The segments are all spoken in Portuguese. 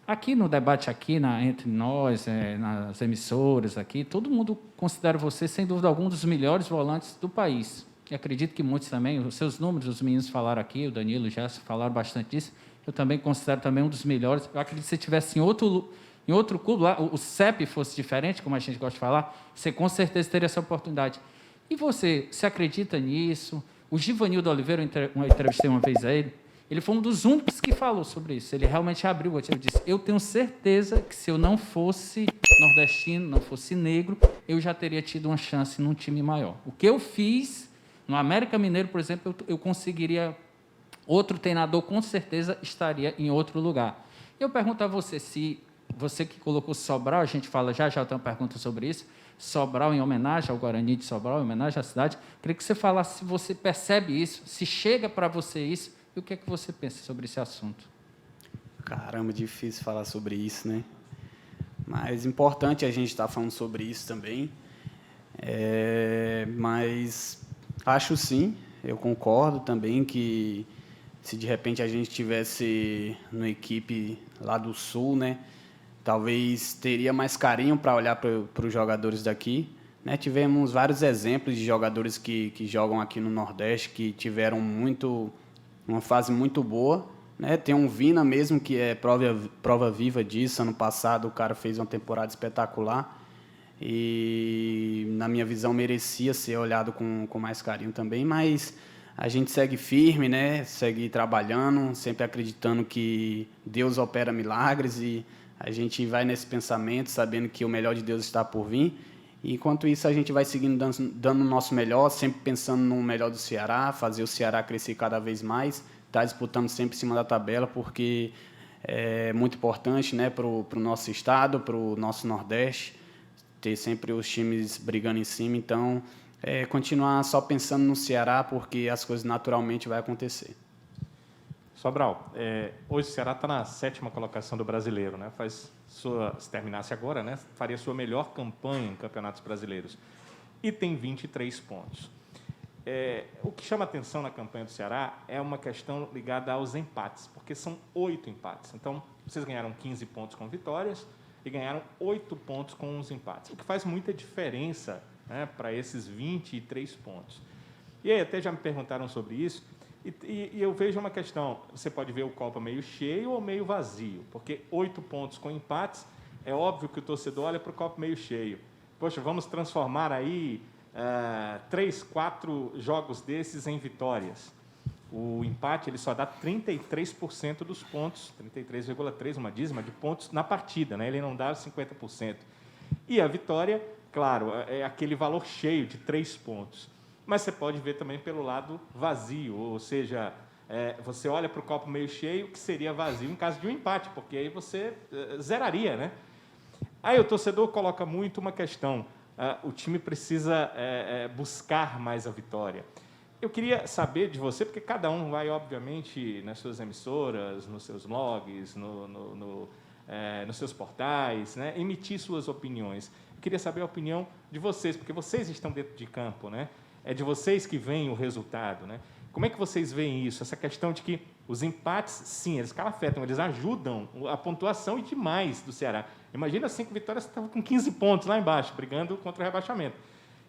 Aqui no debate, entre nós, nas emissoras aqui, todo mundo considera você, sem dúvida alguma, um dos melhores volantes do país. E acredito que muitos também, os seus números, os meninos falaram aqui, o Danilo já falaram bastante disso, eu também considero também um dos melhores. Eu acredito que se tivesse em outro clube, lá, o CEP fosse diferente, como a gente gosta de falar, você com certeza teria essa oportunidade. E você acredita nisso? O Givanildo Oliveira, eu entrevistei uma vez a ele foi um dos únicos que falou sobre isso. Ele realmente abriu. Ele disse, eu tenho certeza que se eu não fosse nordestino, não fosse negro, eu já teria tido uma chance num time maior. O que eu fiz no América Mineiro, por exemplo, eu conseguiria... Outro treinador, com certeza, estaria em outro lugar. Eu pergunto a você, se você que colocou Sobral, a gente fala já tem uma pergunta sobre isso, Sobral em homenagem ao Guarani de Sobral, em homenagem à cidade, queria que você falasse se você percebe isso, se chega para você isso, e o que é que você pensa sobre esse assunto? Caramba, difícil falar sobre isso, né? Mas importante a gente estar falando sobre isso também. Mas acho sim, eu concordo também que se de repente a gente tivesse numa equipe lá do Sul, né, talvez teria mais carinho para olhar para os jogadores daqui. Né? Tivemos vários exemplos de jogadores que jogam aqui no Nordeste, que tiveram uma fase muito boa. Né? Tem um Vina mesmo, que é prova viva disso. Ano passado o cara fez uma temporada espetacular e, na minha visão, merecia ser olhado com mais carinho também, mas a gente segue firme, né? Segue trabalhando, sempre acreditando que Deus opera milagres e a gente vai nesse pensamento, sabendo que o melhor de Deus está por vir. E, enquanto isso, a gente vai seguindo dando o nosso melhor, sempre pensando no melhor do Ceará, fazer o Ceará crescer cada vez mais, estar disputando sempre em cima da tabela, porque é muito importante, né, para o nosso estado, para o nosso Nordeste, ter sempre os times brigando em cima. Então, continuar só pensando no Ceará, porque as coisas naturalmente vão acontecer. Sobral, hoje o Ceará está na 7ª colocação do Brasileiro, né? Se terminasse agora, né, faria sua melhor campanha em campeonatos brasileiros. E tem 23 pontos. O que chama atenção na campanha do Ceará é uma questão ligada aos empates, porque são 8 empates. Então, vocês ganharam 15 pontos com vitórias e ganharam 8 pontos com os empates, o que faz muita diferença, né, para esses 23 pontos. E aí até já me perguntaram sobre isso, e eu vejo uma questão, você pode ver o copo meio cheio ou meio vazio, porque 8 pontos com empates, é óbvio que o torcedor olha para o copo meio cheio. Poxa, vamos transformar aí 3, 4 jogos desses em vitórias. O empate ele só dá 33% dos pontos, 33,3%, uma dízima de pontos na partida, né? Ele não dá 50%. E a vitória, claro, é aquele valor cheio de 3 pontos. Mas você pode ver também pelo lado vazio, ou seja, você olha para o copo meio cheio, que seria vazio em caso de um empate, porque aí você zeraria, né? Aí o torcedor coloca muito uma questão, o time precisa buscar mais a vitória. Eu queria saber de você, porque cada um vai, obviamente, nas suas emissoras, nos seus blogs, nos seus portais, né, emitir suas opiniões. Eu queria saber a opinião de vocês, porque vocês estão dentro de campo, né? É de vocês que vem o resultado, né? Como é que vocês veem isso? Essa questão de que os empates, sim, eles afetam, eles ajudam a pontuação e demais do Ceará. Imagina 5 vitórias, você estava com 15 pontos lá embaixo, brigando contra o rebaixamento.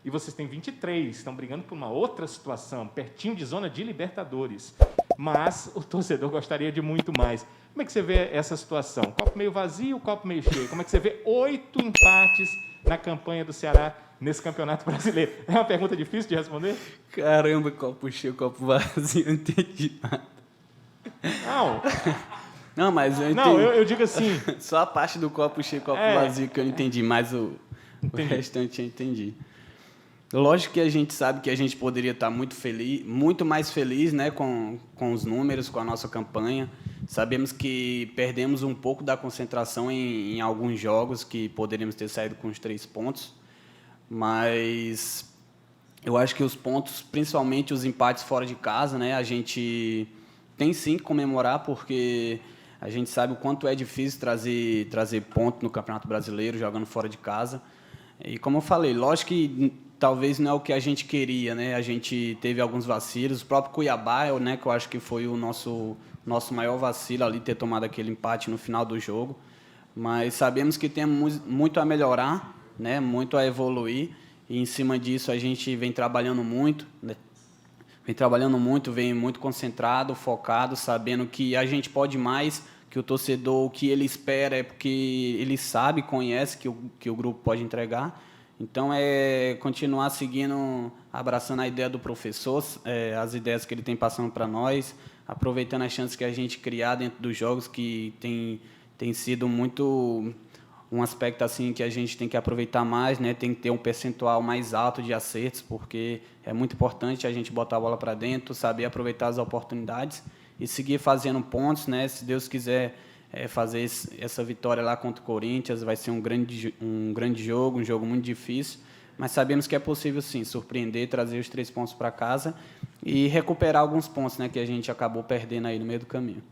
E vocês têm 23, estão brigando por uma outra situação, pertinho de zona de Libertadores. Mas o torcedor gostaria de muito mais. Como é que você vê essa situação? Copo meio vazio, copo meio cheio? Como é que você vê 8 empates na campanha do Ceará nesse Campeonato Brasileiro? É uma pergunta difícil de responder? Caramba, copo cheio, copo vazio, não entendi nada. Não, mas eu entendi. Não, eu digo assim... Só a parte do copo cheio, copo vazio que eu não entendi, mas o restante eu entendi. Lógico que a gente sabe que a gente poderia estar muito mais feliz, né, com os números, com a nossa campanha. Sabemos que perdemos um pouco da concentração em alguns jogos, que poderíamos ter saído com os 3 pontos. Mas eu acho que os pontos, principalmente os empates fora de casa, né, a gente tem sim que comemorar, porque a gente sabe o quanto é difícil trazer ponto no Campeonato Brasileiro, jogando fora de casa. E como eu falei, lógico que talvez não é o que a gente queria, né? A gente teve alguns vacilos, o próprio Cuiabá, né, que eu acho que foi o nosso maior vacilo ali, ter tomado aquele empate no final do jogo. Mas sabemos que temos muito a melhorar, né, muito a evoluir, e em cima disso a gente vem trabalhando muito, né? Vem muito concentrado, focado, sabendo que a gente pode mais, que o torcedor, o que ele espera é porque ele sabe, conhece que o grupo pode entregar. Então, é continuar seguindo, abraçando a ideia do professor, as ideias que ele tem passando para nós, aproveitando as chances que a gente criar dentro dos jogos, que tem sido muito um aspecto assim que a gente tem que aproveitar mais, né? Tem que ter um percentual mais alto de acertos, porque é muito importante a gente botar a bola para dentro, saber aproveitar as oportunidades e seguir fazendo pontos, né? Se Deus quiser fazer essa vitória lá contra o Corinthians, vai ser um grande jogo, um jogo muito difícil, mas sabemos que é possível sim surpreender, trazer os 3 pontos para casa e recuperar alguns pontos, né, que a gente acabou perdendo aí no meio do caminho.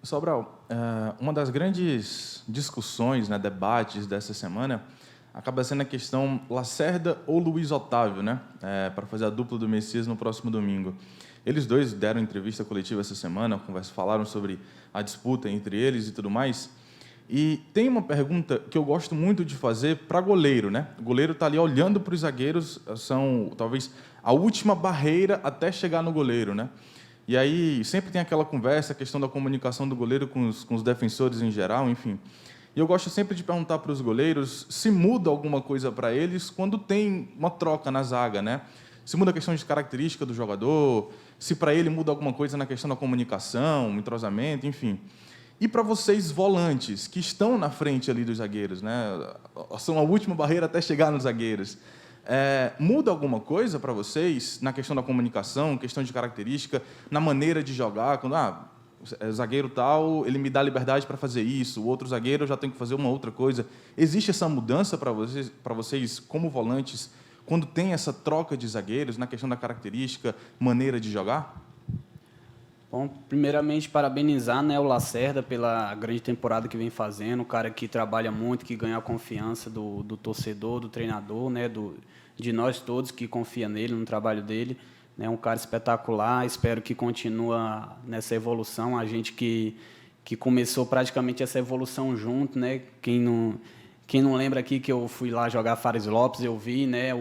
Sobral, uma das grandes discussões, né, debates dessa semana acaba sendo a questão Lacerda ou Luiz Otávio, né, para fazer a dupla do Messias no próximo domingo. Eles dois deram entrevista coletiva essa semana, falaram sobre a disputa entre eles e tudo mais. E tem uma pergunta que eu gosto muito de fazer para goleiro, né? O goleiro está ali olhando para os zagueiros, são talvez a última barreira até chegar no goleiro, né? E aí sempre tem aquela conversa, a questão da comunicação do goleiro com os defensores em geral, enfim. E eu gosto sempre de perguntar para os goleiros se muda alguma coisa para eles quando tem uma troca na zaga, né? Se muda a questão de característica do jogador, se para ele muda alguma coisa na questão da comunicação, entrosamento, enfim. E para vocês, volantes, que estão na frente ali dos zagueiros, né? São a última barreira até chegar nos zagueiros. Muda alguma coisa para vocês na questão da comunicação, questão de característica, na maneira de jogar? Quando, zagueiro tal, ele me dá liberdade para fazer isso, o outro zagueiro eu já tenho que fazer uma outra coisa. Existe essa mudança para vocês como volantes, quando tem essa troca de zagueiros na questão da característica, maneira de jogar? Bom, primeiramente, parabenizar, né, o Lacerda pela grande temporada que vem fazendo, um cara que trabalha muito, que ganha a confiança do torcedor, do treinador, né, de nós todos que confia nele, no trabalho dele. É um cara espetacular, espero que continue nessa evolução. A gente que começou praticamente essa evolução junto, né? Quem não lembra aqui que eu fui lá jogar Fares Lopes, eu vi, né,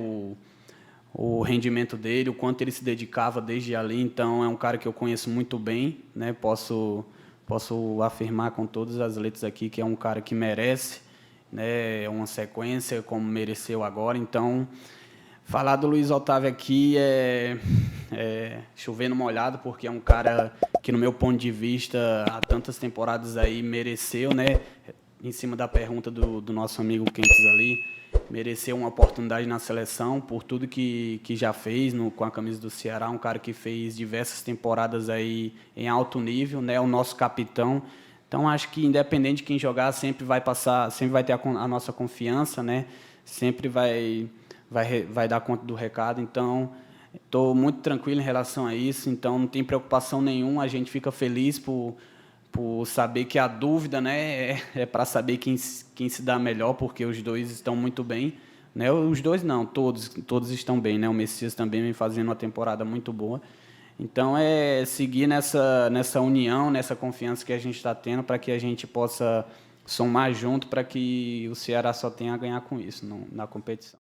o rendimento dele, o quanto ele se dedicava desde ali. Então, é um cara que eu conheço muito bem, né? Posso afirmar com todas as letras aqui que é um cara que merece, né, uma sequência como mereceu agora. Então, falar do Luiz Otávio aqui é chover no molhado, porque é um cara que, no meu ponto de vista, há tantas temporadas aí mereceu, né? Em cima da pergunta do nosso amigo Quentes ali, mereceu uma oportunidade na seleção por tudo que já fez com a camisa do Ceará, um cara que fez diversas temporadas aí em alto nível, né? O nosso capitão. Então, acho que independente de quem jogar, sempre vai ter a nossa confiança, né? Sempre vai dar conta do recado. Então, estou muito tranquilo em relação a isso, então não tem preocupação nenhuma, a gente fica feliz por saber que a dúvida, né, é para saber quem se dá melhor, porque os dois estão muito bem, né? Os dois não, todos estão bem, né? O Messias também vem fazendo uma temporada muito boa. Então, é seguir nessa união, nessa confiança que a gente está tendo, para que a gente possa somar junto, para que o Ceará só tenha a ganhar com isso na competição.